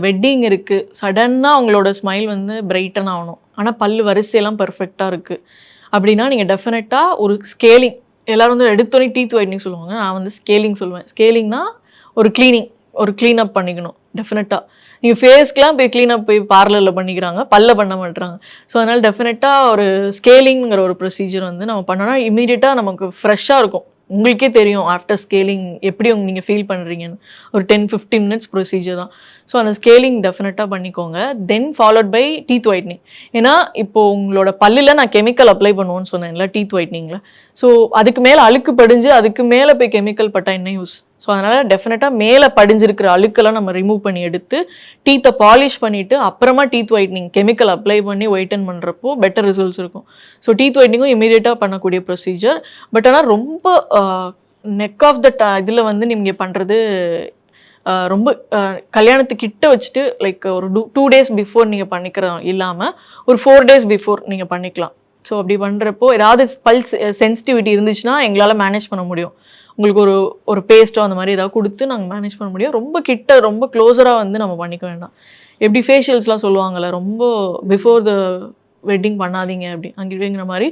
Wedding இருக்கு. சடனா உங்களோட ஸ்மைல் வந்து பிரைட்டன் ஆகணும். ஆனா பல்லு வரிசையெல்லாம் பெர்ஃபெக்ட்டா இருக்கு. அப்படின்னா நீங்க டெஃபினட்டா ஒரு ஸ்கேலிங் எல்லாரும் வந்து எடுத்தோனே டீத் ஒயிட்னிங் சொல்லுவாங்க. நான் வந்து ஸ்கேலிங் சொல்லுவேன். ஸ்கேலிங்னா ஒரு கிளீனிங், ஒரு கிளீன் அப் பண்ணிக்கணும். டெஃபினட்டா. நீங்க ஃபேஸ்க்குலாம் போய் கிளீன் அப் போய் பார்லர்ல பண்ணிக்கிறாங்க. பல்ல பண்ண மாட்றாங்க. ஸோ அதனால டெஃபினட்டா ஒரு ஸ்கேலிங்ங்கிற ஒரு ப்ரொசீஜர் வந்து நம்ம பண்ணோம்னா, இம்மீடியட்டா நமக்கு ஃப்ரெஷ்ஷா இருக்கும். உங்களுக்கே தெரியும் ஆஃப்டர் ஸ்கேலிங் எப்படி நீங்க ஃபீல் பண்றீங்கன்னு. ஒரு 10, 15 மினிட்ஸ் ப்ரொசீஜர் தான். ஸோ அந்த ஸ்கேலிங் டெஃபினட்டா பண்ணிக்கோங்க. Then followed by teeth whitening. ஏன்னா, இப்போ உங்களோட பல்லுல நான் கெமிக்கல் அப்ளை பண்ணுவோம்னு சொன்னேன்ல டீத் ஒயிட்னிங்ல. ஸோ அதுக்கு மேல அழுக்கு படிஞ்சு, அதுக்கு மேல போய் கெமிக்கல் பட்டா என்ன யூஸ்? ஸோ அதனால டெஃபினட்டா மேல படிஞ்சிருக்கிற அழுக்கெல்லாம் நம்ம ரிமூவ் பண்ணி எடுத்து, டீத்த பாலிஷ் பண்ணிட்டு, அப்புறமா டீத் ஒயிட்னிங் கெமிக்கல் அப்ளை பண்ணி ஒயிட்டன் பண்றப்போ பெட்டர் ரிசல்ட்ஸ் இருக்கும். ஸோ டீத் ஒயிட்னிங்கும் இம்மீடியட்டா பண்ணக்கூடிய ப்ரொசீஜர். பட் ஆனா ரொம்ப நெக் ஆஃப் த இதுல வந்து நீங்க பண்றது ரொம்ப கல்யாணத்துக்கிட்ட வச்சுட்டு லைக் ஒரு 2 டேஸ் பிஃபோர் நீங்க பண்ணிக்கிற இல்லாம, ஒரு 4 டேஸ் பிஃபோர் நீங்க பண்ணிக்கலாம். ஸோ அப்படி பண்றப்போ ஏதாவது பல்ஸ் சென்சிட்டிவிட்டி இருந்துச்சுன்னா எங்களால மேனேஜ் பண்ண முடியும். உங்களுக்கு ஒரு பேஸ்ட்டோ அந்த மாதிரி ஏதாவது கொடுத்து நாங்கள் மேனேஜ் பண்ண முடியும். ரொம்ப கிட்ட ரொம்ப க்ளோஸரா வந்து நம்ம பண்ணிக்க வேண்டாம். எப்படி ஃபேஷியல்ஸ்லாம் சொல்லுவாங்கல்ல, ரொம்ப பிஃபோர் த வெட்டிங் பண்ணாதீங்க அப்படி அங்கிட்டிங்கிற மாதிரி